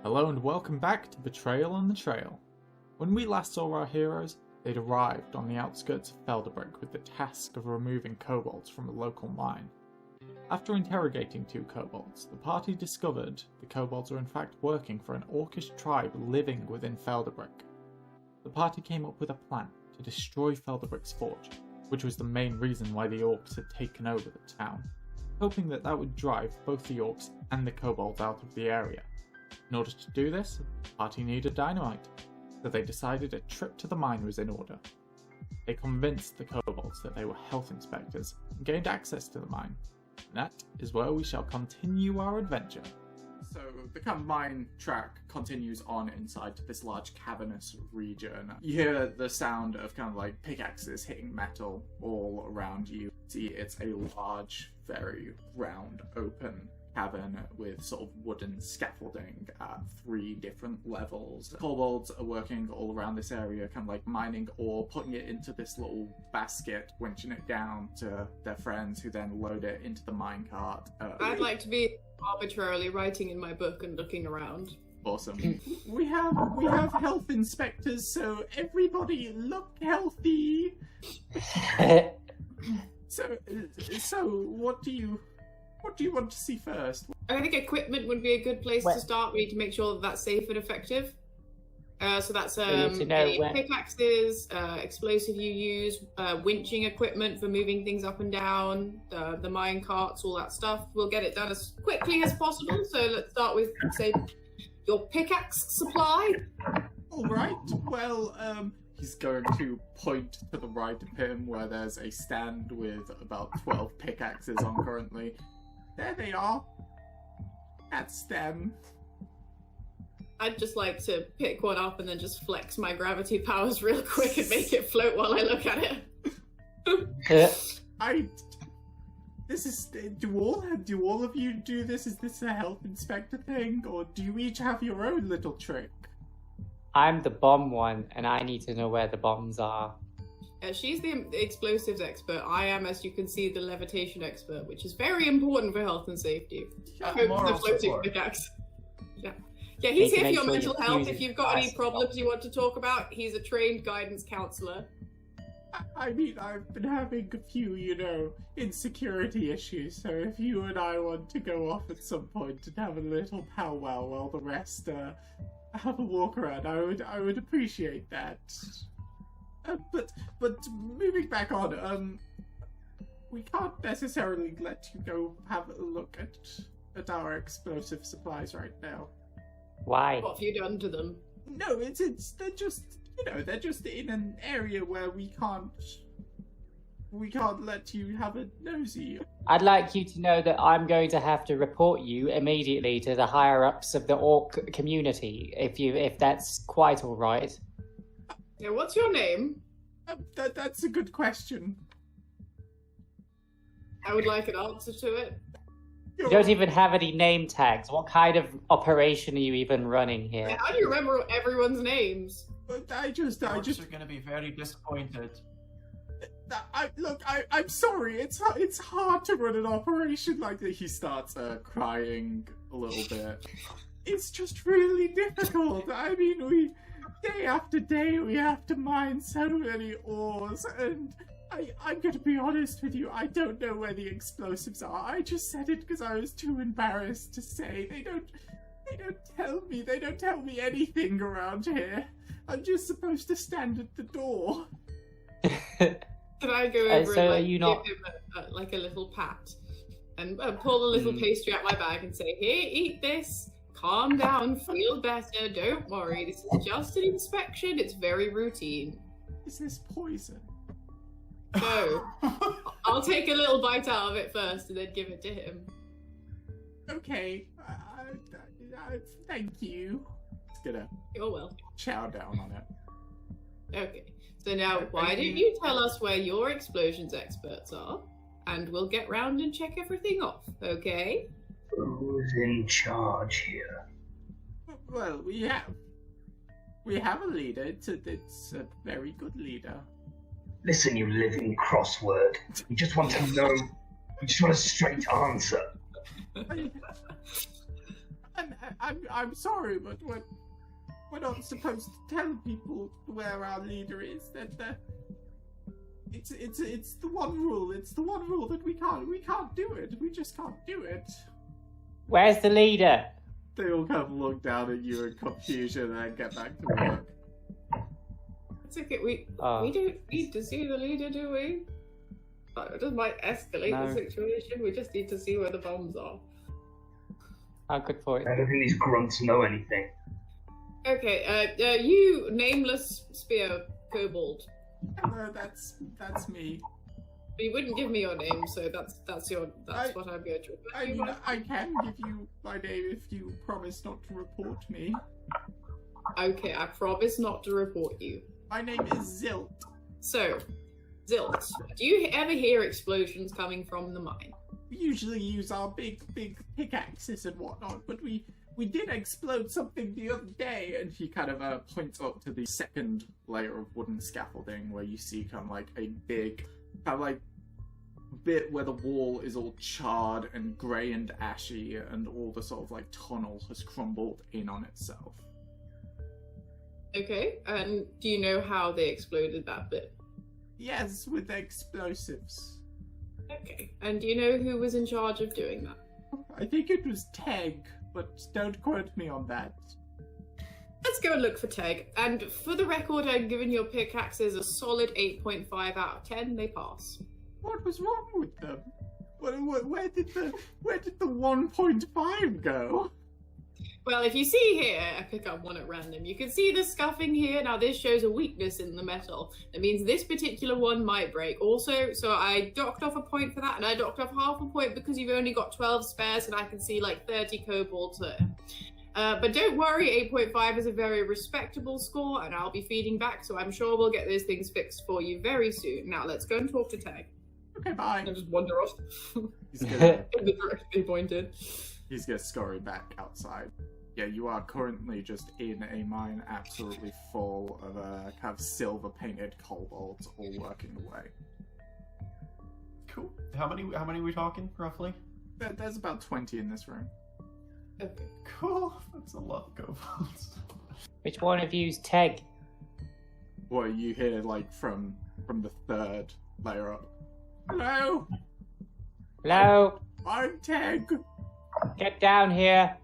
Hello and welcome back to Betrayal on the Trail. When we last saw our heroes, they'd arrived on the outskirts of Felderbrick with the task of removing kobolds from a local mine. After interrogating two kobolds, the party discovered the kobolds are in fact working for an orcish tribe living within Felderbrick. The party came up with a plan to destroy Felderbrick's forge, which was the main reason why the orcs had taken over the town, hoping that would drive both the orcs and the kobolds out of the area. In order to do this, the party needed dynamite, so they decided a trip to the mine was in order. They convinced the kobolds that they were health inspectors and gained access to the mine. And that is where we shall continue our adventure. So the kind of mine track continues on inside this large cavernous region. You hear the sound of kind of like pickaxes hitting metal all around you. See, it's a large, very round, open cavern with sort of wooden scaffolding at 3 different levels. The kobolds are working all around this area, kind of like mining ore, putting it into this little basket, winching it down to their friends who then load it into the minecart. I'd like to be arbitrarily writing in my book and looking around. Awesome. We have health inspectors, so everybody look healthy. So what do you want to see first? I think equipment would be a good place to start. We need to make sure that that's safe and effective. So that's any pickaxes, explosive you use, winching equipment for moving things up and down, the mine carts, all that stuff. We'll get it done as quickly as possible. So let's start with, say, your pickaxe supply. All right. Well, he's going to point to the right of him where there's a stand with about 12 pickaxes on currently. There they are. That's them. I'd just like to pick one up and then just flex my gravity powers real quick and make it float while I look at it. Do all of you do this? Is this a health inspector thing, or do you each have your own little trick? I'm the bomb one, and I need to know where the bombs are. She's the explosives expert. I am, as you can see, the levitation expert, which is very important for health and safety. The floating pickaxe. Yeah, he's here for your mental health. If you've got any problems you want to talk about, he's a trained guidance counselor. I mean, I've been having a few, insecurity issues, so if you and I want to go off at some point and have a little powwow while the rest have a walk around, I would appreciate that. But moving back on, we can't necessarily let you go have a look at our explosive supplies right now. Why? What have you done to them? No, they're just in an area where we can't let you have a nosy. I'd like you to know that I'm going to have to report you immediately to the higher-ups of the orc community, if that's quite all right. Yeah, what's your name? That's a good question. I would like an answer to it. You don't even have any name tags. What kind of operation are you even running here? Yeah, how do you remember everyone's names? I just are going to be very disappointed. I'm sorry. It's hard to run an operation like that. He starts crying a little bit. It's just really difficult. I mean, day after day, we have to mine so many ores, and I'm going to be honest with you, I don't know where the explosives are. I just said it because I was too embarrassed to say. They don't tell me anything around here. I'm just supposed to stand at the door. Can I go over and give him a little pat and pull a little pastry out my bag and say, "Here, eat this. Calm down, feel better, don't worry. This is just an inspection. It's very routine." Is this poison? No. I'll take a little bite out of it first and then give it to him. Okay. Thank you. Just gonna chow down on it. Okay. So now, why don't you tell us where your explosions experts are, and we'll get round and check everything off, okay? Who's in charge here? Well, we have a leader. It's a very good leader. Listen, you living crossword. We just want to know. We just want a straight answer. I'm sorry, but we're not supposed to tell people where our leader is. It's the one rule. It's the one rule that we can't do it. We just can't do it. Where's the leader? They all kind of look down at you in confusion and get back to work. It's okay. We don't need to see the leader, do we? It just might escalate the situation. We just need to see where the bombs are. Oh, good point. I don't think these grunts know anything. Okay, you nameless spear kobold. Hello, that's me. You wouldn't give me your name, so that's what I'm going to. I can give you my name if you promise not to report me. Okay, I promise not to report you. My name is Zilt. So, Zilt, do you ever hear explosions coming from the mine? We usually use our big pickaxes and whatnot, but we did explode something the other day. And he kind of points up to the second layer of wooden scaffolding where you see kind of like a big, kind of like bit where the wall is all charred and grey and ashy, and all the sort of like tunnel has crumbled in on itself. Okay, and do you know how they exploded that bit? Yes, with explosives. Okay, and do you know who was in charge of doing that? I think it was Teg, but don't quote me on that. Let's go and look for Teg. And for the record, I'm giving your pickaxes a solid 8.5 out of 10. They pass. What was wrong with them? Where did the 1.5 go? Well, if you see here, I pick up one at random, you can see the scuffing here. Now this shows a weakness in the metal. That means this particular one might break. Also, so I docked off a point for that, and I docked off half a point because you've only got 12 spares, and I can see like 30 kobolds there. But don't worry, 8.5 is a very respectable score, and I'll be feeding back, so I'm sure we'll get those things fixed for you very soon. Now let's go and talk to Tag. Okay, bye. And just wander off. He's gonna... in the direction he pointed. He's gonna scurry back outside. Yeah, you are currently just in a mine absolutely full of kind of silver-painted kobolds all working away. Cool. How many are we talking, roughly? There's about 20 in this room. Okay. Cool. That's a lot of kobolds. Which one of you's Teg? Well, you hear, like, from the third layer up. Hello? Hello? I'm Teg. Get down here.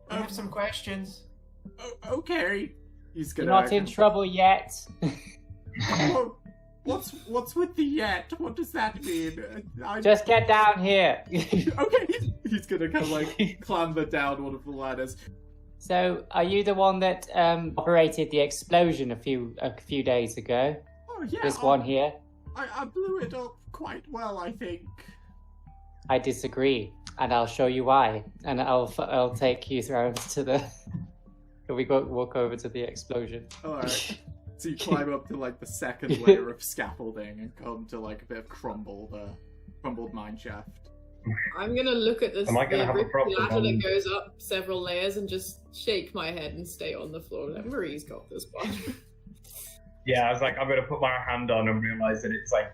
I have some questions. Okay. He's gonna... You're not in trouble yet. Oh, what's with the yet? What does that mean? Just get down here. Okay. He's gonna kind of like clamber down one of the ladders. So, are you the one that operated the explosion a few days ago? Oh yeah. This one here? I blew it up quite well, I think. I disagree, and I'll show you why. And I'll take you around to the. We walk over to the explosion. All right. So you climb up to like the second layer of scaffolding and come to like a bit of crumbled mine shaft. I'm gonna look at this Am I gonna have a problem ladder on... that goes up several layers and just shake my head and stay on the floor. Like, Marie's got this one. Yeah, I was like, I'm gonna put my hand on and realize that it's like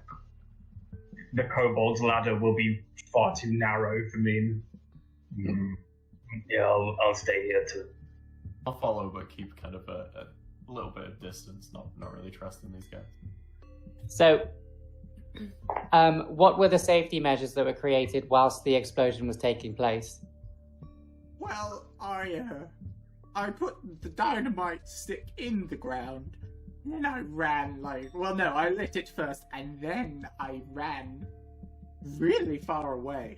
the kobold's ladder will be far too narrow for me. Yeah, I'll stay here too. I'll follow, but keep kind of a little bit of distance. Not really trusting these guys. So, what were the safety measures that were created whilst the explosion was taking place? Well, I put the dynamite stick in the ground, and then I ran I lit it first, and then I ran really far away.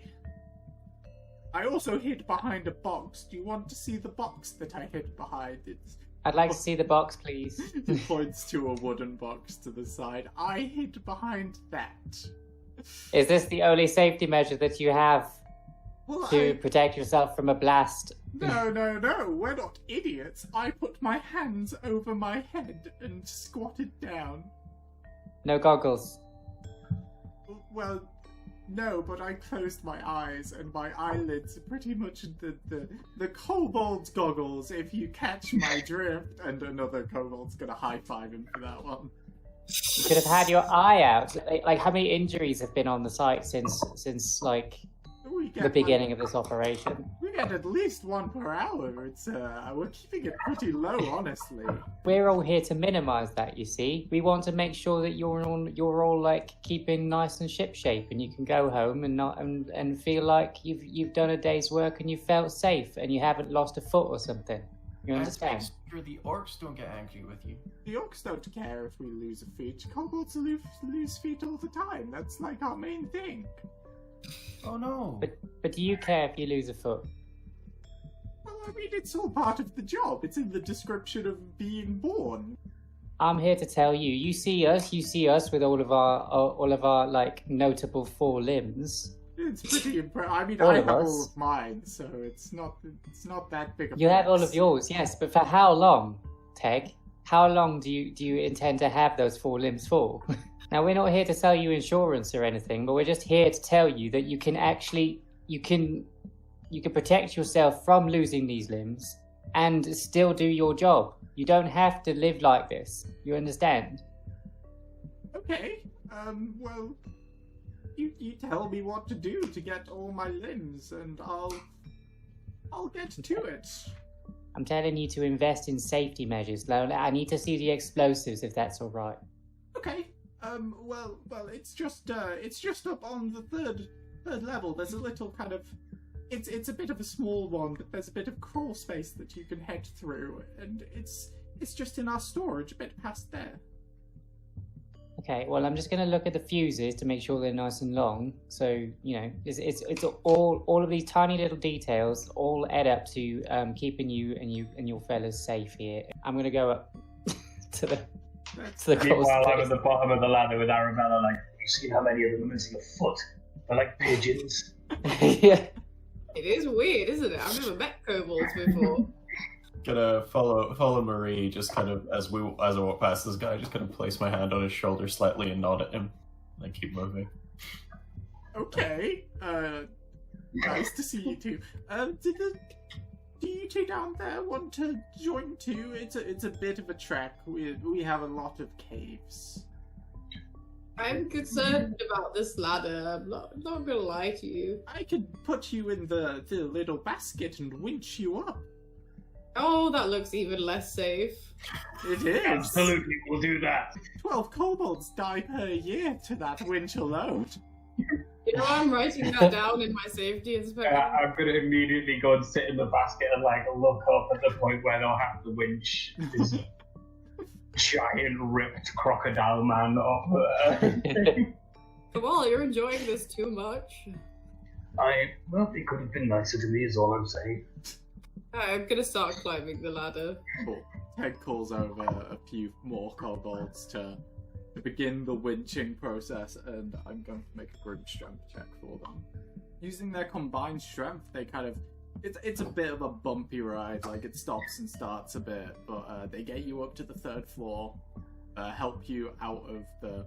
I also hid behind a box. Do you want to see the box that I hid behind? I'd like to see the box, please. He points to a wooden box to the side. I hid behind that. Is this the only safety measure that you have to protect yourself from a blast? No, we're not idiots. I put my hands over my head and squatted down. No goggles? Well, no, but I closed my eyes, and my eyelids are pretty much the kobold goggles, if you catch my drift. And another kobold's gonna high-five him for that one. You could have had your eye out. Like, how many injuries have been on the site since like... the beginning of this operation. We get at least one per hour. It's we're keeping it pretty low, honestly. We're all here to minimize that, you see. We want to make sure that you're all like keeping nice and shipshape, and you can go home and feel like you've done a day's work and you felt safe and you haven't lost a foot or something. You understand? Sure the orcs don't get angry with you. The orcs don't care if we lose a feet. Kobolds lose feet all the time. That's like our main thing. Oh no. But do you care if you lose a foot? Well, I mean, it's all part of the job. It's in the description of being born. I'm here to tell you. You see us with all of our like notable 4 limbs. It's pretty impressive. I mean, I have all of mine, so it's not that big. You have all of yours, yes. But for how long, Teg? How long do you intend to have those 4 limbs for? Now, we're not here to sell you insurance or anything, but we're just here to tell you that you can protect yourself from losing these limbs and still do your job. You don't have to live like this. You understand? Okay. Well, you tell me what to do to get all my limbs, and I'll get to it. I'm telling you to invest in safety measures. I need to see the explosives, if that's all right. Okay. Well, it's just up on the third level. There's a little kind of, it's a bit of a small one, but there's a bit of crawl space that you can head through, and it's just in our storage, a bit past there. Okay, well, I'm just going to look at the fuses to make sure they're nice and long. So, you know, it's all of these tiny little details all add up to keeping you and your fellas safe here. I'm going to go up to the Meanwhile, I'm at the bottom of the ladder with Arabella, like, you see how many of them are missing a foot? They're like pigeons. Yeah. It is weird, isn't it? I've never met kobolds before. Gonna follow Marie, just kind of as I walk past this guy, just kind of place my hand on his shoulder slightly and nod at him, and then keep moving. Okay. Nice to see you two. Do you two down there want to join too? It's a bit of a trek. We have a lot of caves. I'm concerned about this ladder. I'm not gonna lie to you. I could put you in the little basket and winch you up. Oh, that looks even less safe. It is. Absolutely, we'll do that. 12 kobolds die per year to that winch alone. You know, I'm writing that down in my safety inspection. I'm going to immediately go and sit in the basket and like look up at the point where they'll have to winch this giant ripped crocodile man up. Well, you're enjoying this too much. Well, it could have been nicer to me is all I'm saying. I'm gonna start climbing the ladder. Cool. Ted calls over a few more kobolds to begin the winching process, and I'm going to make a group strength check for them. Using their combined strength, they kind of... It's a bit of a bumpy ride, like it stops and starts a bit, but they get you up to the 3rd floor, help you out of the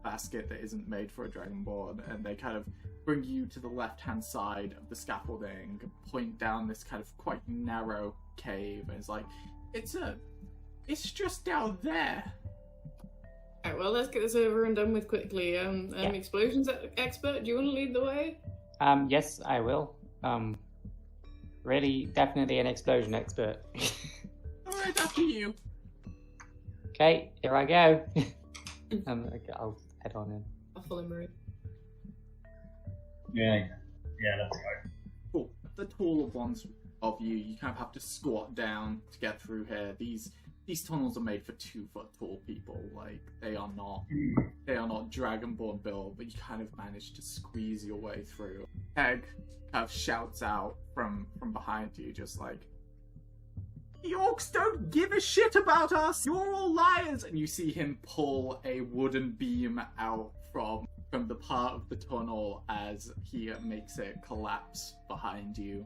basket that isn't made for a dragonborn, and they kind of bring you to the left-hand side of the scaffolding, point down this kind of quite narrow cave, and it's like, it's just down there. Alright, well, let's get this over and done with quickly. Explosions expert, do you want to lead the way? Yes, I will. Really, definitely an explosion expert. Alright, after you. Okay, here I go. I'll head on in. I'll follow Marie. Yeah, that's right. Cool. The taller ones of you kind of have to squat down to get through here. These tunnels are made for 2-foot tall people. Like, they are not dragonborn built, but you kind of manage to squeeze your way through. Egg kind of shouts out from behind you, just like, "The orcs don't give a shit about us! You're all liars!" And you see him pull a wooden beam out from the part of the tunnel as he makes it collapse behind you.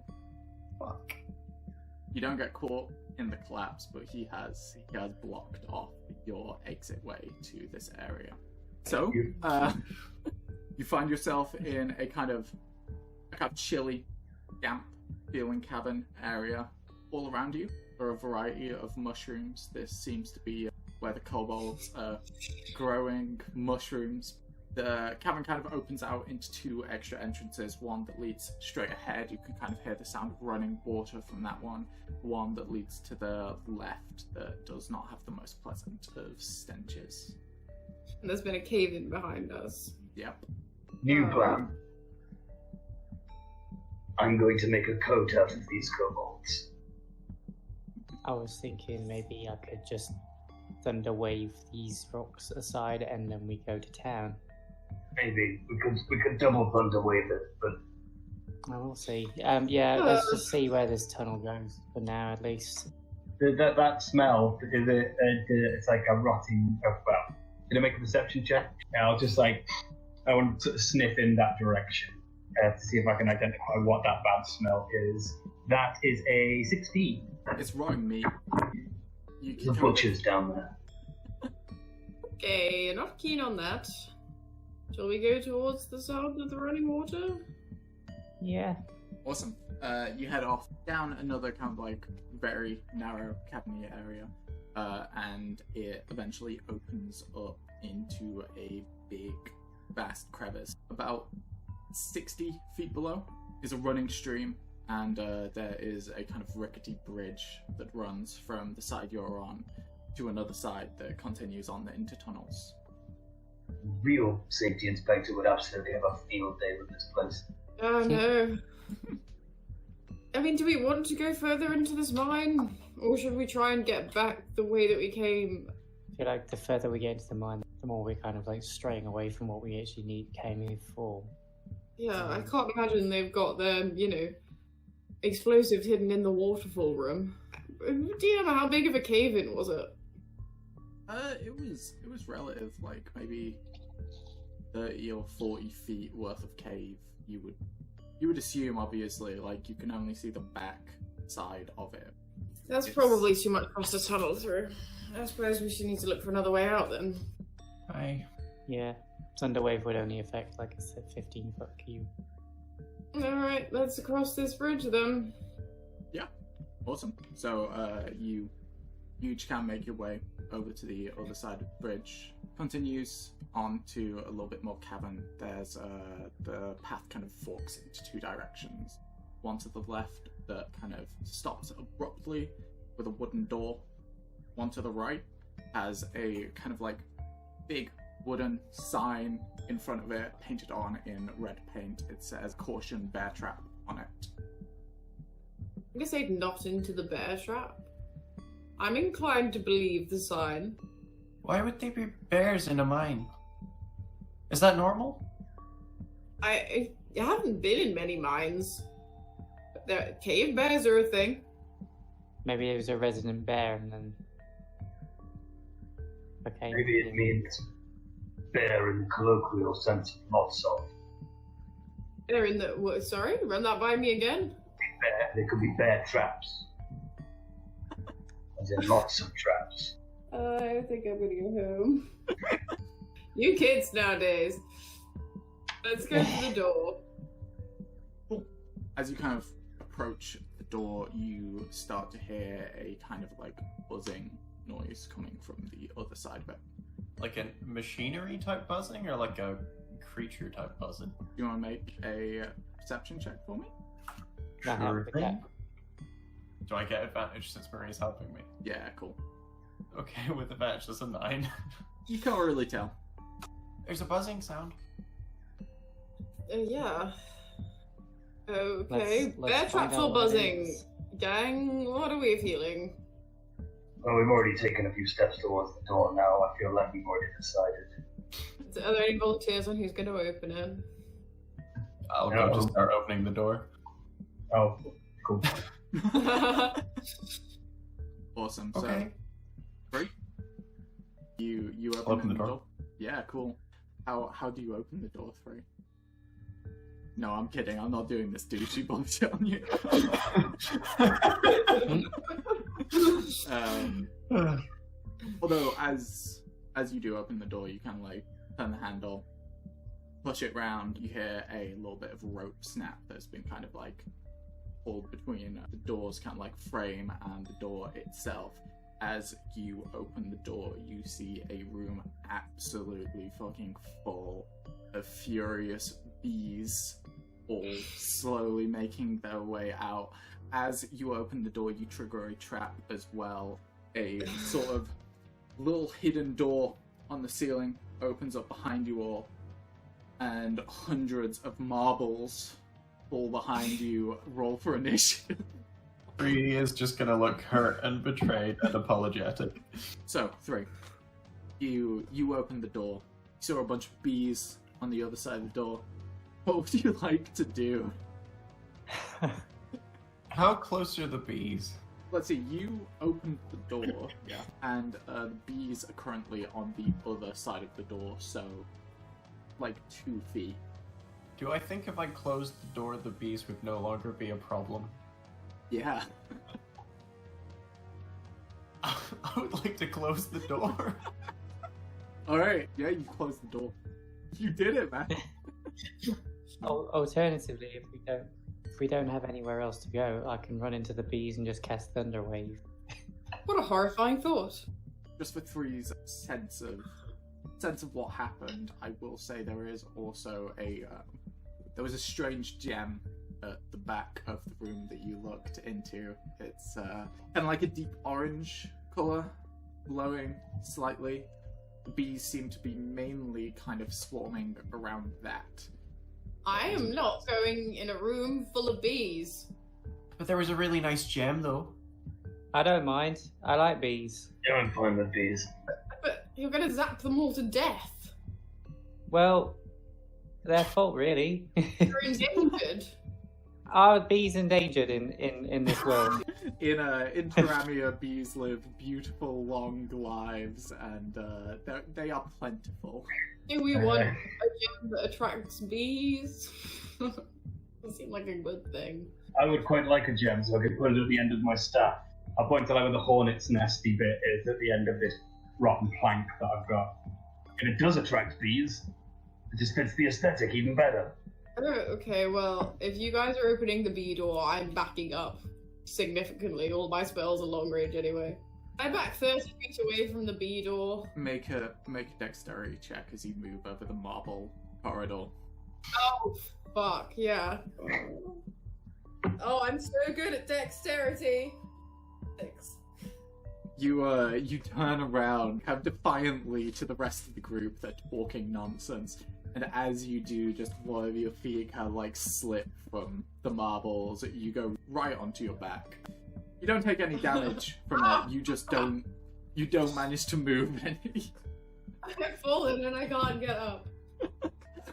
Fuck. You don't get caught in the collapse, but he has blocked off your exit way to this area. So, you find yourself in a kind of chilly, damp feeling cabin area. All around you are a variety of mushrooms. This seems to be where the kobolds are growing mushrooms The cavern kind of opens out into 2 extra entrances, one that leads straight ahead. You can kind of hear the sound of running water from that one that leads to the left that does not have the most pleasant of stenches. And there's been a cave in behind us. Yep. New plan. I'm going to make a coat out of these kobolds. I was thinking maybe I could just thunder wave these rocks aside and then we go to town. Maybe we could double thunder wave it, but We'll see. Yeah, let's just see where this tunnel goes for now, at least. that smell, it's like a rotting. Well, did I make a perception check? Yeah, I'll just I want to sort of sniff in that direction to see if I can identify what that bad smell is. That is a 16. It's rotting meat. The butcher's down there. Okay, not keen on that. Shall we go towards the sound of the running water? Yeah. Awesome. You head off down another kind of very narrow cavern area, and it eventually opens up into a big, vast crevice. About 60 feet below is a running stream, and there is a kind of rickety bridge that runs from the side you're on to another side that continues on into tunnels. Real safety inspector would absolutely have a field day with this place. Oh no. I mean, do we want to go further into this mine? Or should we try and get back the way that we came? I feel like the further we get into the mine, the more we're kind of straying away from what we actually came here for. Yeah, I can't imagine they've got their, explosives hidden in the waterfall room. Do you know how big of a cave-in was it? It was relative, maybe 30 or 40 feet worth of cave. You would assume, obviously, you can only see the back side of it. That's probably too much for us to tunnel through. I suppose we should need to look for another way out then. Hi. Yeah, Thunderwave would only affect, like I said, 15-foot cube. Alright, let's cross this bridge then. Yeah, awesome. So, you each can make your way over to the other side of the bridge. Continues on to a little bit more cavern. There's the path kind of forks into 2 directions. One to the left that kind of stops abruptly with a wooden door. One to the right has a kind of big wooden sign in front of it, painted on in red paint. It says "Caution Bear Trap" on it. I'm gonna say not into the bear trap. I'm inclined to believe the sign. Why would there be bears in a mine? Is that normal? I haven't been in many mines. Cave bears are a thing. Maybe it was a resident bear and then... Okay. Maybe it means bear in the colloquial sense of lots of. They're in the... What, sorry? Run that by me again? There could be bear traps. As in lots of traps. I think I'm gonna go home. You kids nowadays. Let's go to the door. As you kind of approach the door, you start to hear a kind of buzzing noise coming from the other side of it. Like a machinery type buzzing or a creature type buzzing? Do you want to make a perception check for me? Sure thing. Do I get advantage since Marie's helping me? Yeah, cool. Okay, with advantage, that's a 9. You can't really tell. There's a buzzing sound. Yeah. Okay. Bear traps or buzzing? Gang, what are we feeling? Well, we've already taken a few steps towards the door now. I feel like we've already decided. Are there any volunteers on who's going to open it? I'll go to start opening the door. Oh, cool. Awesome. Okay. So, 3. You open the door. Yeah, cool. How do you open the door, 3? No, I'm kidding. I'm not doing this douchey bullshit on you. Although, as you do open the door, you kind of turn the handle, push it round. You hear a little bit of rope snap that's been kind of pulled between the door's kind of frame and the door itself. As you open the door, you see a room absolutely fucking full of furious bees, all slowly making their way out. As you open the door, you trigger a trap as well. A sort of little hidden door on the ceiling opens up behind you all, and hundreds of marbles fall behind you. Roll for initiative. Bree is just gonna look hurt and betrayed and apologetic. So, 3. You open the door. You saw a bunch of bees on the other side of the door. What would you like to do? How close are the bees? Let's see, you opened the door, yeah, and the bees are currently on the other side of the door, so like 2 feet. Do I think if I closed the door, the bees would no longer be a problem? Yeah. I would like to close the door. Alright, yeah, you closed the door. You did it, man. Alternatively, if we don't have anywhere else to go, I can run into the bees and just cast Thunder Wave. What a horrifying thought. Just for 3's sense of what happened, I will say there is also there was a strange gem at the back of the room that you looked into. It's kind of like a deep orange colour, glowing slightly. The bees seem to be mainly kind of swarming around that. I am not going in a room full of bees. But there was a really nice gem, though. I don't mind. I like bees. Yeah, I'm fine with bees. But you're going to zap them all to death. Well, their fault, really. You're endangered. Are bees endangered in this world? In Taramia, bees live beautiful, long lives, and they are plentiful. Do we want a gem that attracts bees? Doesn't seem like a good thing. I would quite like a gem, so I could put it at the end of my staff. I'll point to like where the hornet's nesty bit is at the end of this rotten plank that I've got. And it does attract bees. It just fits the aesthetic even better. Oh, okay, well, if you guys are opening the bee door, I'm backing up significantly. All my spells are long range anyway. I back 30 feet away from the bee door. Make a dexterity check as you move over the marble corridor. Oh, fuck, yeah. Oh, I'm so good at dexterity. 6. You turn around, kind of defiantly to the rest of the group that's talking nonsense. And as you do, just one of your feet kind of like slip from the marbles. You go right onto your back. You don't take any damage from it. You just don't. You don't manage to move any. I've fallen and I can't get up.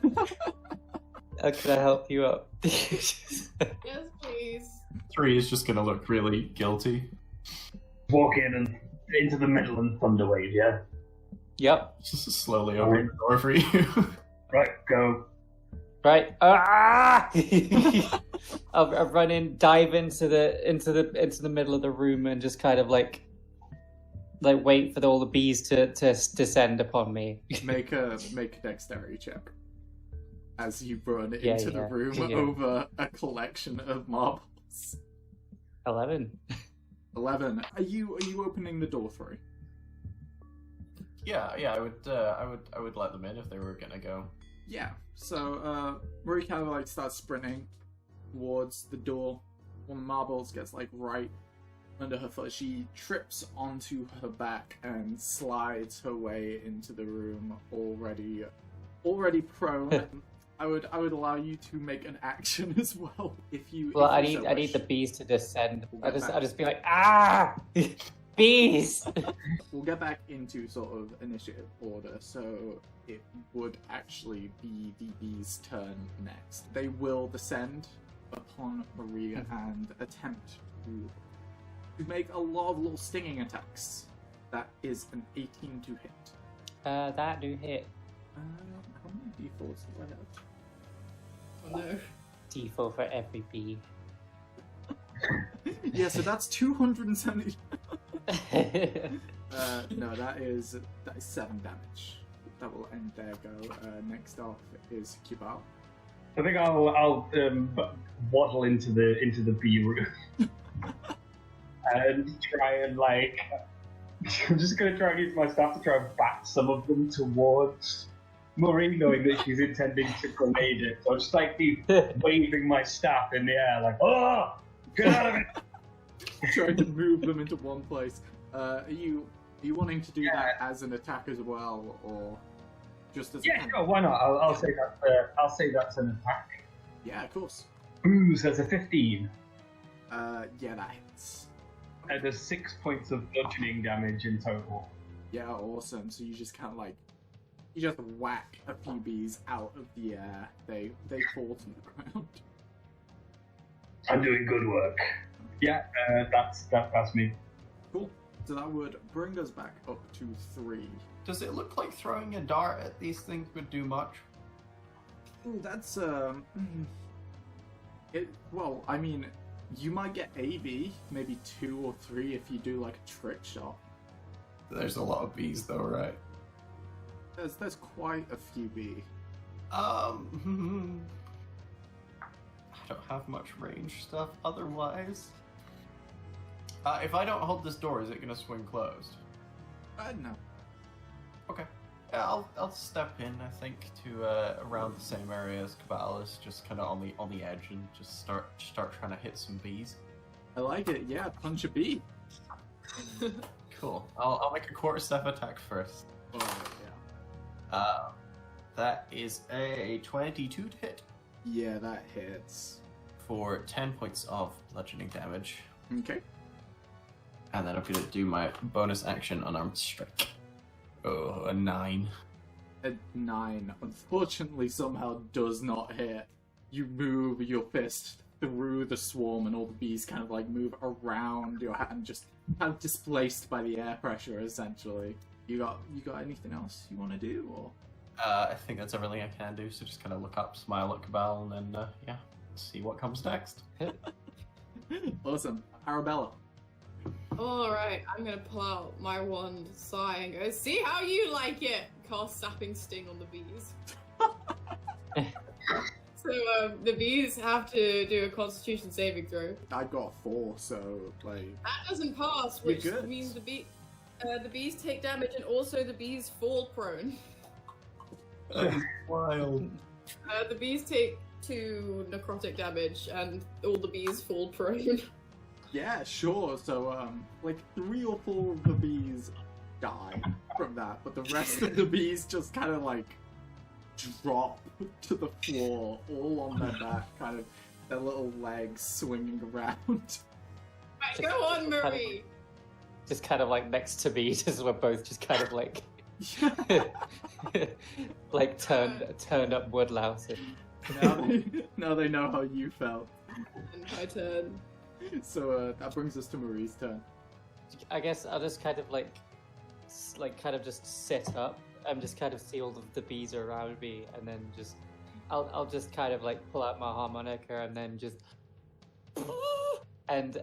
Can I help you up? Yes, please. 3 is just gonna look really guilty. Walk in and into the middle and thunder wave, yeah? Yep. Just slowly open the door for you. Right, go. Right. Ah! I'll run in, dive into the middle of the room, and just kind of like wait for all the bees to descend upon me. Make a dexterity check as you run into the room over a collection of marbles. 11. 11. Are you opening the door through? Yeah. I would let them in if they were gonna go. Yeah. So Marie kind of like starts sprinting towards the door. One of the marbles gets like right under her foot. She trips onto her back and slides her way into the room, already prone. I would allow you to make an action as well if you. Well, if you I need the bees to descend. I'll just be like, ah, bees. We'll get back into sort of initiative order. So it would actually be the bees' turn next. They will descend upon Maria and attempt to make a lot of little stinging attacks. That is an 18 to hit. That do hit. How many d4s do I have? Oh no. D4 for every bee. Yeah, so that's 270. No, that is 7 damage. That will end there. Go. Next off is KobOLD. I think I'll waddle into the bee room and try and like I'm just going to try and use my staff to try and bat some of them towards Maureen, knowing that she's intending to grenade it. So I'll just like be waving my staff in the air, like, oh, get out of it! Trying to move them into one place. Are you wanting to do that as an attack as well, or just as? Yeah, sure. Why not? I'll say that. I'll say that's an attack. Yeah, of course. Ooh, so that's a 15. Yeah, that hits. There's 6 points of bludgeoning damage in total. Yeah, awesome. So you just kind of like, you just whack a few bees out of the air. They fall to the ground. I'm doing good work. Yeah, that's me. Cool. So that would bring us back up to 3. Does it look like throwing a dart at these things would do much? Ooh, that's well, I mean, you might get a bee, maybe 2 or 3 if you do like a trick shot. There's a lot of bees though, right? There's quite a few bee. I don't have much range stuff otherwise. If I don't hold this door, is it gonna swing closed? No. Okay. Yeah, I'll step in, I think, to around the same area as KobOLD, just kind of on the edge, and just start trying to hit some bees. I like it. Yeah, punch a bee. Cool. I'll make a quarter staff attack first. Oh yeah. That is a 22 to hit. Yeah, that hits. For 10 points of bludgeoning damage. Okay. And then I'm gonna do my bonus action unarmed strike. Oh, a 9. A 9, unfortunately, somehow does not hit. You move your fist through the swarm, and all the bees kind of like move around your hand, just kind of displaced by the air pressure, essentially. You got anything else you want to do, or? I think that's everything I can do. So just kind of look up, smile at KobOLD, and then yeah, see what comes next. Awesome, Arabella. Alright, I'm gonna pull out my wand, sigh, and go, see how you like it! Cast Sapping Sting on the bees. So, the bees have to do a Constitution saving throw. I got 4, so, like... That doesn't pass, which means the bees take damage, and also the bees fall prone. That is wild. The bees take 2 necrotic damage, and all the bees fall prone. Yeah, sure. So, like 3 or 4 of the bees die from that, but the rest of the bees just kind of like drop to the floor, all on their back, kind of their little legs swinging around. Right, go on, Marie. Just kind of like next to me, just we're both just kind of like, like turned up woodlouse. Now they know how you felt. And my turn. So that brings us to Marie's turn. I guess I'll just kind of kind of just sit up and just kind of see all of the bees around me, and then just I'll just kind of like pull out my harmonica and then just and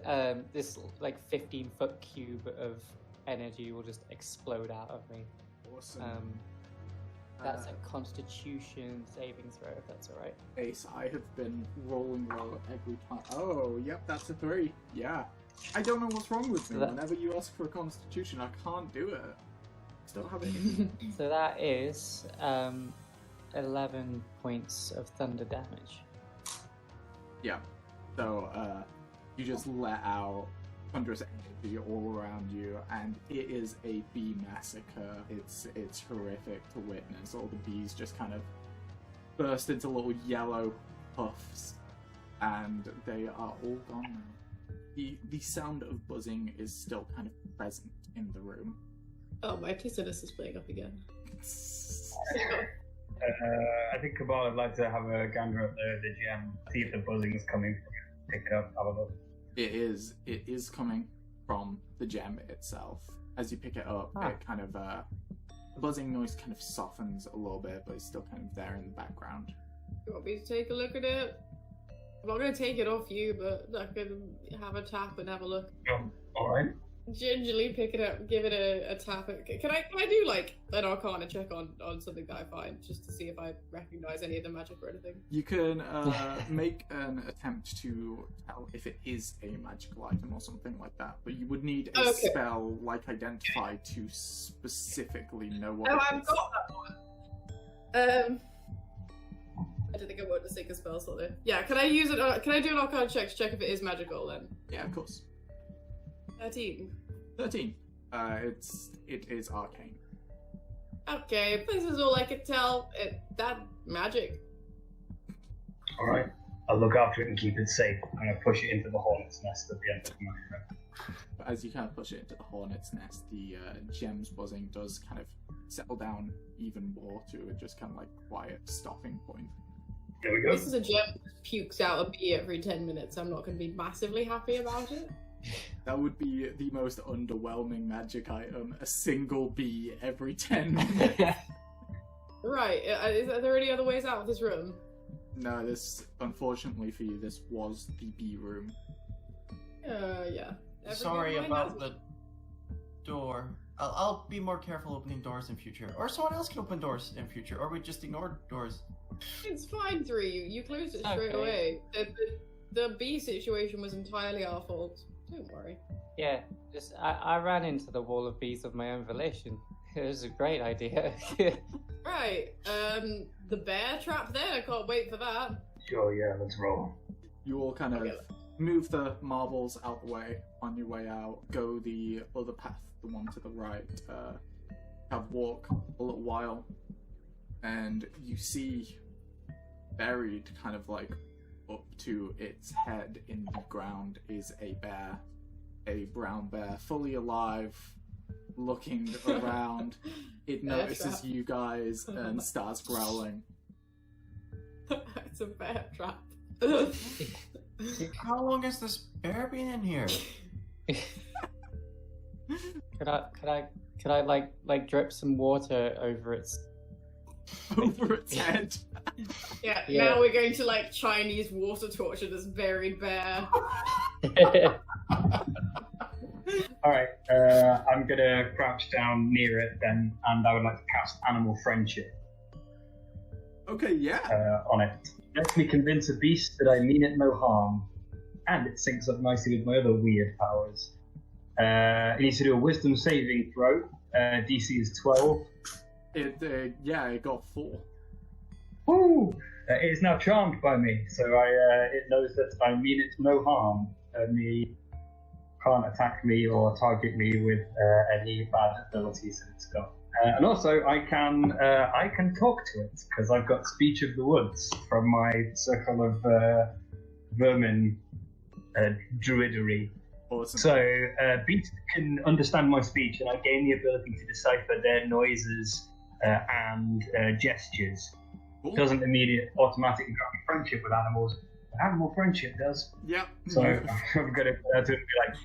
this like 15-foot cube of energy will just explode out of me. Awesome. That's a Constitution saving throw, if that's alright. Ace, I have been rolling low every time. Oh, yep, that's a 3. Yeah. I don't know what's wrong with me. Whenever you ask for a Constitution, I can't do it. Still have it. So that is 11 points of thunder damage. Yeah. So, you just let out thunderous energy all around you, and it is a bee massacre. It's horrific to witness. All the bees just kind of burst into little yellow puffs, and they are all gone now. The sound of buzzing is still kind of present in the room. Oh, my tissiness is playing up again. I think KobOLD would like to have a gander at the gem, see if the buzzing is coming. Pick it up, have a look. It is coming from the gem itself. As you pick it up, it kind of the buzzing noise kind of softens a little bit, but it's still kind of there in the background. You want me to take a look at it? I'm not going to take it off you, but I can have a tap and have a look. Alright. gingerly pick it up, give it a tap. Can I do like an Arcana check on something that I find, just to see if I recognize any of the magic or anything? You can make an attempt to tell if it is a magical item or something like that, but you would need a spell like Identify to specifically know what. Oh, I've got that one. I don't think I want to seek a spell slot there. Yeah, can I use it? Can I do an Arcana check to check if it is magical then? Yeah, of course. 13. 13. It is arcane. Okay, this is all I could tell. That magic. All right, I'll look after it and keep it safe. I'm gonna push it into the hornet's nest at the end of my friend. But as you kind of push it into the hornet's nest, the gems buzzing does kind of settle down even more to a just kind of like quiet stopping point. There we go. This is a gem that pukes out a bee every 10 minutes. I'm not going to be massively happy about it. That would be the most underwhelming magic item. A single bee every 10 minutes. Right. Are there any other ways out of this room? No, unfortunately for you, this was the bee room. Yeah. Sorry about the door. I'll be more careful opening doors in future. Or someone else can open doors in future. Or we just ignore doors. It's fine, Three. You closed it straight away. The bee situation was entirely our fault. Don't worry. Yeah, I ran into the wall of bees of my own volition. It was a great idea. Right. The bear trap there. I can't wait for that. Sure, yeah, let's roll. You all kind of move the marbles out the way on your way out, go the other path, the one to the right, walk a little while, and you see buried kind of like up to its head in the ground is a bear, a brown bear, fully alive, looking around. It notices you guys and starts growling. It's a bear trap. How long has this bear been in here? Could I like drip some water over its head? Yeah, now we're going to like Chinese water torture this buried bear. Alright, I'm gonna crouch down near it then, and I would like to cast Animal Friendship. Okay, yeah. On it. Let me convince a beast that I mean it no harm. And it syncs up nicely with my other weird powers. It needs to do a Wisdom saving throw. DC is 12. It got 4. Woo! It is now charmed by me, so it knows that I mean it no harm. It can't attack me or target me with any bad abilities that it's got. And also, I can talk to it because I've got Speech of the Woods from my circle of vermin druidery. Awesome. So beasts can understand my speech, and I gain the ability to decipher their noises and gestures. Cool. Doesn't automatically grant me friendship with animals. But animal friendship does. Yep. So I'm gonna be like,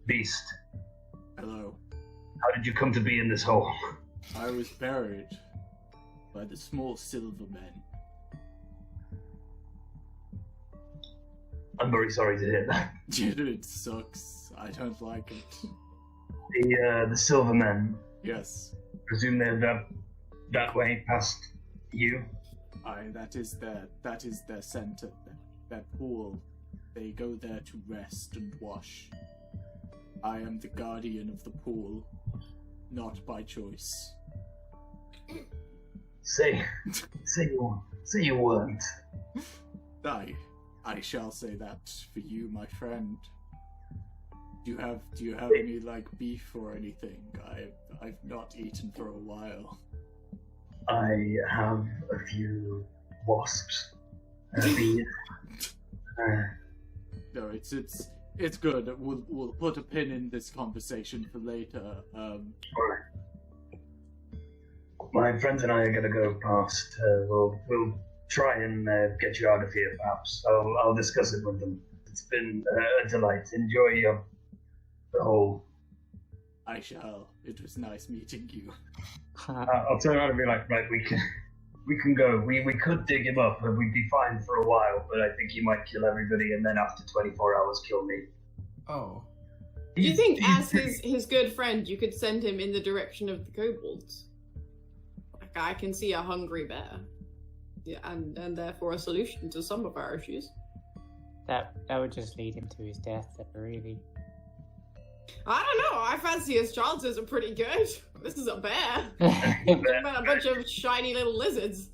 Beast. Hello. How did you come to be in this hole? I was buried by the small silver men. I'm very sorry to hear that. It sucks. I don't like it. The silver men. Yes. Presume they're that way past you. That is their center, their pool. They go there to rest and wash. I am the guardian of the pool, not by choice. Say you weren't. I shall say that for you, my friend. Do you have any like beef or anything? I've not eaten for a while. I have a few wasps. Bees. No, it's good. We'll put a pin in this conversation for later. Alright. My friends and I are gonna go past. We'll try and get you out of here, perhaps. I'll discuss it with them. It's been a delight. Enjoy the whole. I shall. It was nice meeting you. I'll turn around and be like, right, we can go. We could dig him up and we'd be fine for a while, but I think he might kill everybody and then after 24 hours kill me. Oh. Do you think, as his good friend, you could send him in the direction of the kobolds? Like, I can see a hungry bear, yeah, and therefore a solution to some of our issues. That would just lead him to his death, really. I don't know. I fancy his chances are pretty good. This is a bear. A bunch of shiny little lizards.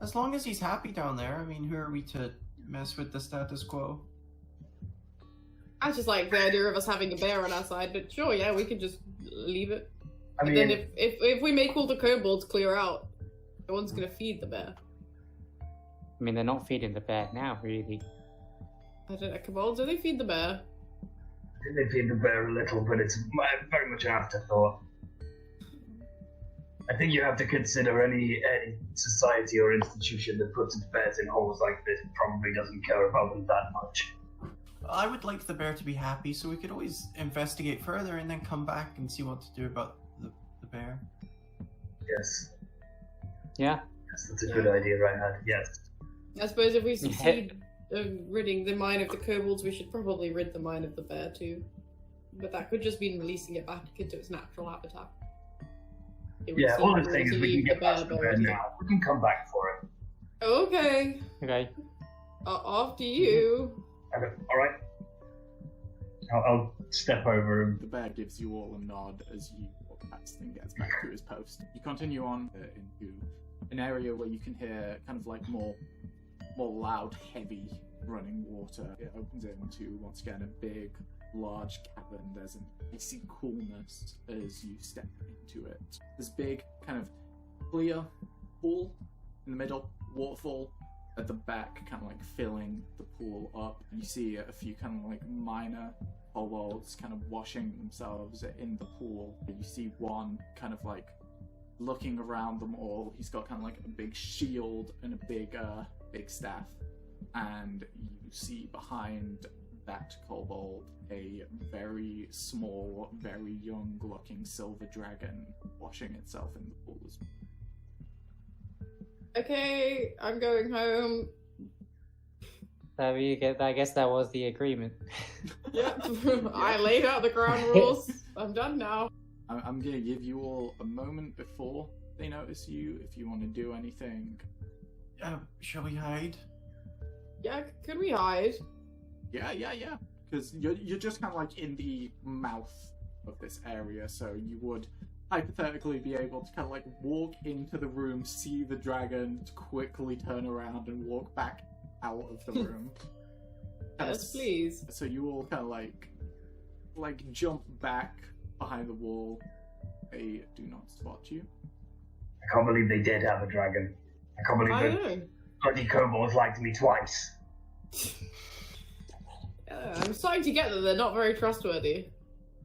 As long as he's happy down there, I mean, who are we to mess with the status quo? I just like the idea of us having a bear on our side, but sure, yeah, we could just leave it. I mean, and then if we make all the kobolds clear out, no one's gonna feed the bear. I mean, they're not feeding the bear now, really. I don't know, kobolds, do they feed the bear? They feed the bear a little, but it's very much an afterthought. I think you have to consider any society or institution that puts its bears in holes like this probably doesn't care about them that much. I would like the bear to be happy, so we could always investigate further and then come back and see what to do about the bear. Yes. Yeah. Yes, that's a good idea, Reinhard. Yes. I suppose if we succeed ridding the mine of the kobolds, we should probably rid the mine of the bear too. But that could just mean releasing it back into its natural habitat. Yeah, all I'm saying is we can get past the bear now. We can come back for it. Okay. Okay. After you. Okay, alright. I'll step over him. The bear gives you all a nod as you walk past and gets back to his post. You continue on into an area where you can hear kind of like more loud, heavy running water. It opens into, once again, a big, large cavern. There's an icy coolness as you step into it. This big, kind of clear pool in the middle, waterfall at the back, kind of like filling the pool up. You see a few kind of like minor kobolds kind of washing themselves in the pool. You see one kind of like looking around them all. He's got kind of like a big shield and a big staff, and you see behind that kobold a very small, very young looking silver dragon washing itself in the pool as well. Okay, I'm going home. I guess that was the agreement. Yep, I laid out the ground rules. I'm done now. I'm gonna give you all a moment before they notice you, if you want to do anything. Shall we hide? Yeah, could we hide? Yeah. Because you're just kind of like in the mouth of this area, so you would hypothetically be able to kind of like walk into the room, see the dragon, quickly turn around and walk back out of the room. Yes, please. So you all kind of like jump back behind the wall. They do not spot you. I can't believe they did have a dragon. I can't believe the bloody kobolds liked me twice. I'm starting to get that they're not very trustworthy.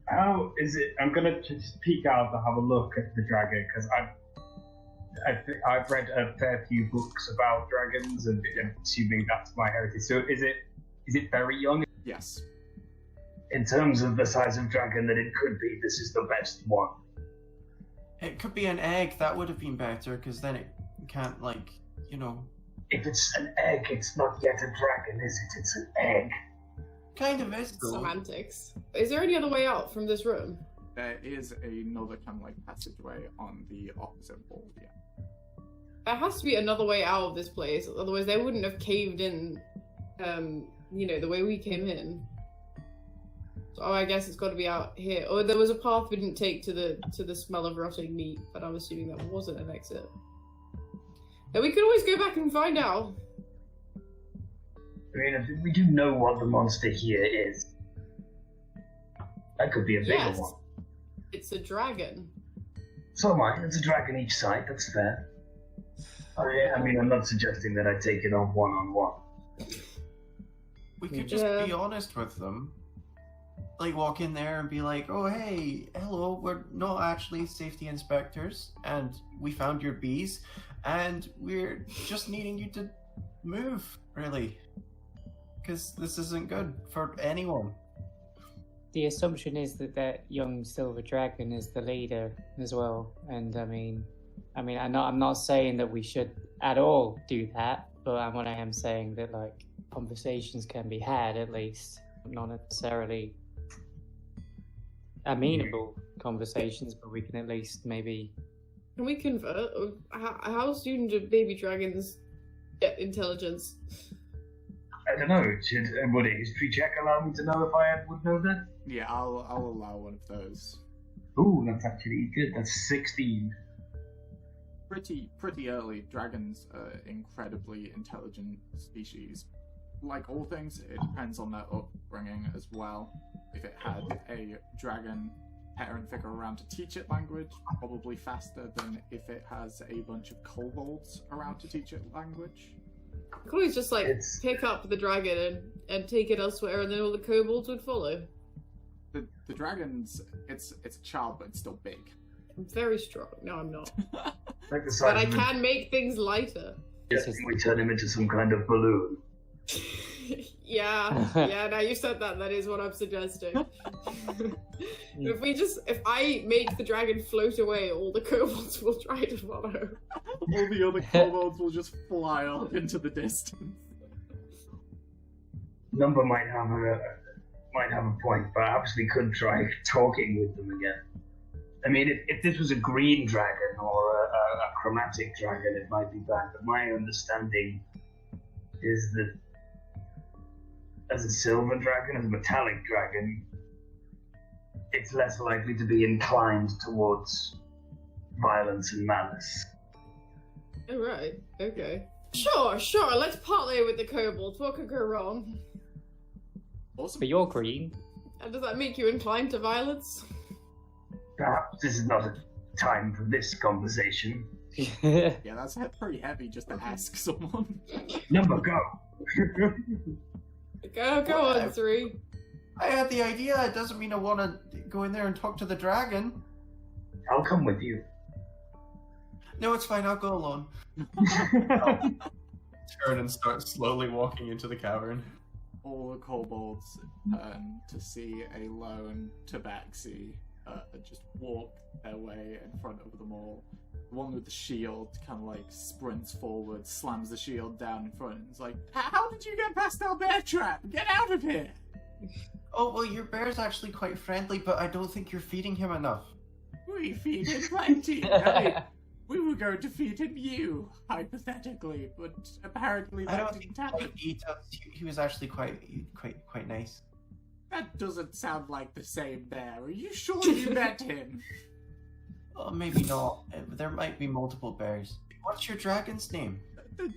How is it? I'm gonna just peek out to have a look at the dragon, because I've read a fair few books about dragons, and I'm assuming that's my heritage. So is it very young? Yes. In terms of the size of dragon that it could be, this is the best one. It could be an egg. That would have been better, because then it can't, like, you know. If it's an egg, it's not yet a dragon, is it? It's an egg. Kind of is. Semantics. Is there any other way out from this room? There is another kind of like passageway on the opposite wall. Yeah. There has to be another way out of this place, otherwise they wouldn't have caved in. The way we came in. So I guess it's got to be out here. Or there was a path we didn't take to the smell of rotting meat, but I'm assuming that wasn't an exit. Then we could always go back and find out. I mean, we do know what the monster here is. That could be a bigger one. It's a dragon. So am I. It's a dragon each side. That's fair. I mean, I'm not suggesting that I take it on one-on-one. We could just be honest with them. Like, walk in there and be like, oh, hey, hello, we're not actually safety inspectors, and we found your bees, and we're just needing you to move, really. Because this isn't good for anyone. The assumption is that young silver dragon is the leader as well, and I mean, I'm not saying that we should at all do that, but what I am saying that like conversations can be had at least, not necessarily amenable conversations, but we can at least maybe. Can we convert? How soon do baby dragons get intelligence? I don't know. Would a history check allow me to know if I would know that? Yeah, I'll allow one of those. Ooh, that's actually good. That's 16. Pretty early. Dragons are incredibly intelligent species. Like all things, it depends on their upbringing as well. If it had a dragon parent figure around to teach it language, probably faster than if it has a bunch of kobolds around to teach it language. Could always just pick up the dragon and take it elsewhere, and then all the kobolds would follow. The dragons, it's a child, but it's still big. I'm very strong. No, I'm not. Like the but I can make things lighter. Yes, we turn him into some kind of balloon. Yeah, now you said that, that is what I'm suggesting. If I make the dragon float away, all the kobolds will try to follow. All the other kobolds will just fly off into the distance. Number might have a point, but I obviously could try talking with them again. I mean, if this was a green dragon or a chromatic dragon, it might be bad, but my understanding is that as a silver dragon, as a metallic dragon, it's less likely to be inclined towards violence and malice. Alright, okay. Sure, let's parlay with the kobolds. What could go wrong? Awesome. But you're green. And does that make you inclined to violence? Perhaps this is not a time for this conversation. Yeah, that's pretty heavy just to ask someone. Number, go! Go on, 3. I had the idea. It doesn't mean I want to go in there and talk to the dragon. I'll come with you. No, it's fine. I'll go alone. I'll turn and start slowly walking into the cavern. All the kobolds turn to see a lone tabaxi just walk their way in front of them all. The one with the shield kind of sprints forward, slams the shield down in front, and is like, "How did you get past our bear trap? Get out of here!" Oh, well, your bear's actually quite friendly, but I don't think you're feeding him enough. We feed him plenty. I mean, we were going to feed him you, hypothetically, but apparently that didn't happen. He was actually quite nice. That doesn't sound like the same bear. Are you sure you met him? Oh, maybe not. There might be multiple bears. What's your dragon's name?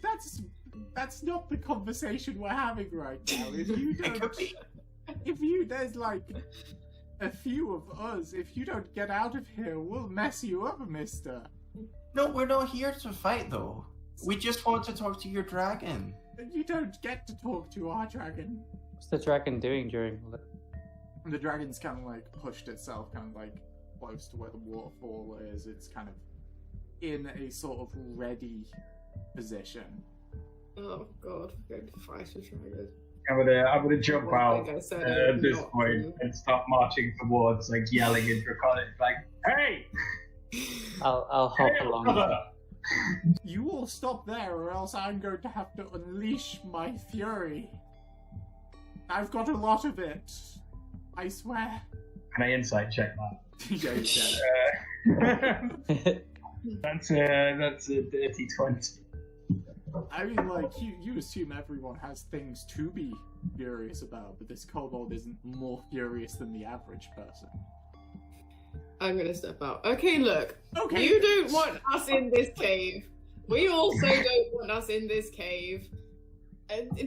That's not the conversation we're having right now. If you don't, it could be. There's a few of us. If you don't get out of here, we'll mess you up, mister. No, we're not here to fight, though. We just want to talk to your dragon. You don't get to talk to our dragon. What's the dragon doing during all that? The dragon's kind of pushed itself close to where the waterfall is. It's kind of in a sort of ready position. Oh god, we're going to fight a dragon. I'm gonna jump out at this point and start marching towards, yelling in Draconic, "Hey!" I'll hop along. You all stop there, or else I'm going to have to unleash my fury. I've got a lot of it. I swear. Can I insight check that? Yeah, you can. That's a dirty 20. I mean, you assume everyone has things to be furious about, but this kobold isn't more furious than the average person. I'm gonna step out. Okay, look. Okay. You don't want us in this cave. We also don't want us in this cave.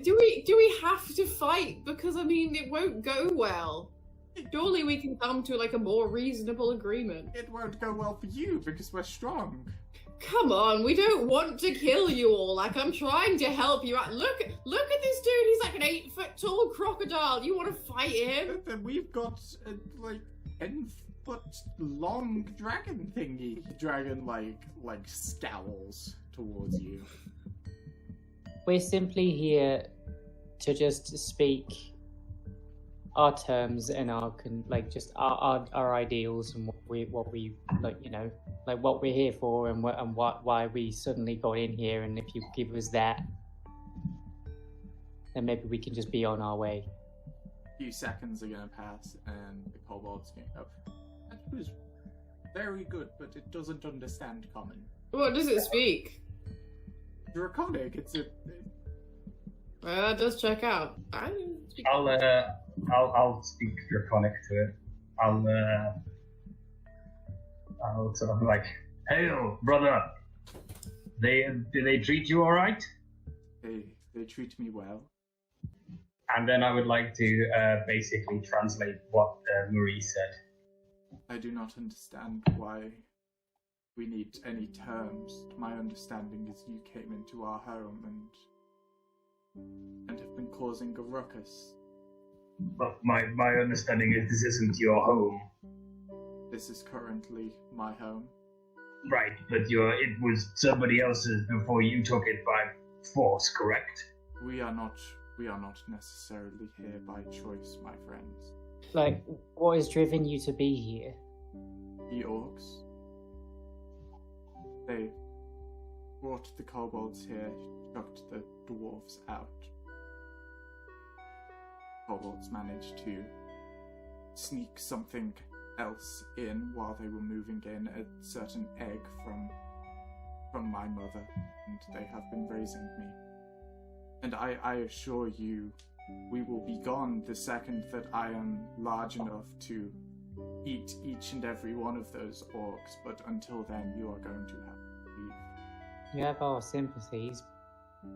Do we have to fight? Because, I mean, it won't go well. Surely we can come to, a more reasonable agreement. It won't go well for you, because we're strong. Come on, we don't want to kill you all. I'm trying to help you out. Look at this dude. He's an 8-foot-tall crocodile. You want to fight him? Then we've got, 10-foot-long dragon thingy. The dragon, scowls towards you. We're simply here to just speak our terms and our ideals and what we what we're here for and why we suddenly got in here. And if you give us that, then maybe we can just be on our way. few seconds are gonna pass, and the kobold's going to go, that was very good, but it doesn't understand common. What does it speak? Draconic, That does check out. I'll speak Draconic to it. I'll sort of like, hail, brother. Do they treat you all right? They treat me well. And then I would like to basically translate what Marie said. I do not understand why we need any terms. My understanding is you came into our home and have been causing a ruckus. But my understanding is this isn't your home. This is currently my home. Right, but it was somebody else's before you took it by force, correct? We are not necessarily here by choice, my friends. Like, what has driven you to be here? The orcs. They brought the kobolds here, chucked the dwarves out. Kobolds managed to sneak something else in while they were moving in, a certain egg from my mother, and they have been raising me. And I assure you, we will be gone the second that I am large enough to eat each and every one of those orcs, but until then you are going to have to leave. You have our sympathies.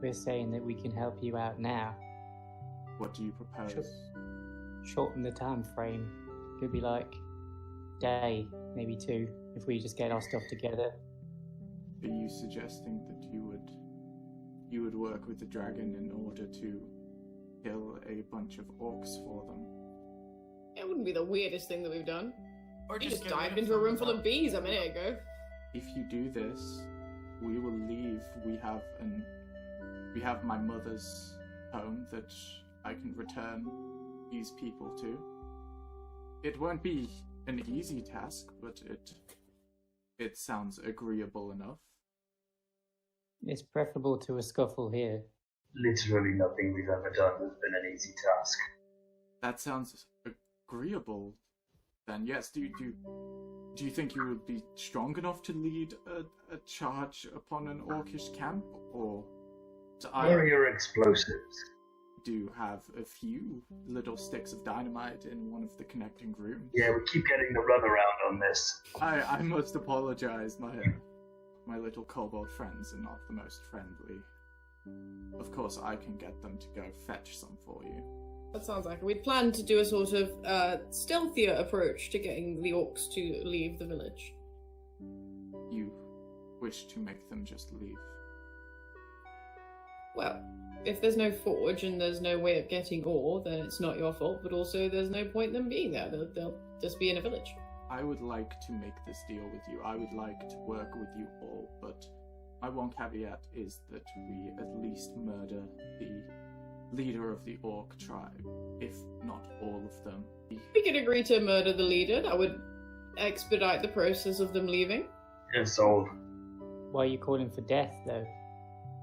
We're saying that we can help you out now. What do you propose? Shorten the time frame. Could be like day, maybe 2, if we just get our stuff together. Are you suggesting that you would work with the dragon in order to kill a bunch of orcs for them? It wouldn't be the weirdest thing that we've done. Or You just dived into a room full of bees a minute ago. If you do this, we will leave. We have my mother's home that I can return these people to. It won't be an easy task, but it sounds agreeable enough. It's preferable to a scuffle here. Literally nothing we've ever done has been an easy task. That sounds agreeable. Then yes, do you think you would be strong enough to lead a charge upon an orcish camp, or where are your explosives? Do have a few little sticks of dynamite in one of the connecting rooms. Yeah, we keep getting the runaround on this. I must apologize. My little kobold friends are not the most friendly. Of course, I can get them to go fetch some for you. That sounds like it. We'd planned to do a sort of stealthier approach to getting the orcs to leave the village. You wish to make them just leave? Well, if there's no forge and there's no way of getting ore, then it's not your fault, but also there's no point in them being there. They'll just be in a village. I would like to make this deal with you. I would like to work with you all, but my one caveat is that we at least murder the leader of the orc tribe, if not all of them. We could agree to murder the leader. That would expedite the process of them leaving. Yes, sold. Why are you calling for death, though?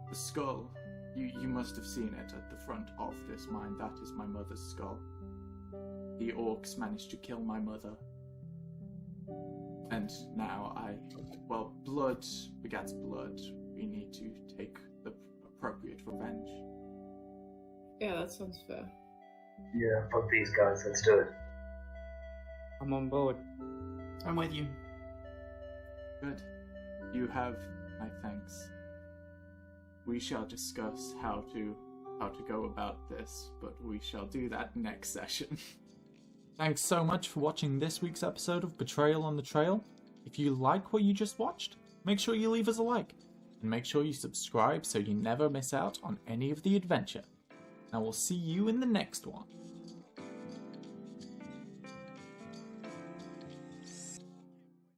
The skull. You must have seen it at the front of this mine. That is my mother's skull. The orcs managed to kill my mother. And now blood begets blood. We need to take the appropriate revenge. Yeah, that sounds fair. Yeah, fuck these guys, let's do it. I'm on board. I'm with you. Good. You have my thanks. We shall discuss how to go about this, but we shall do that next session. Thanks so much for watching this week's episode of Betrayal on the Trail. If you like what you just watched, make sure you leave us a like, and make sure you subscribe so you never miss out on any of the adventure. And we'll see you in the next one.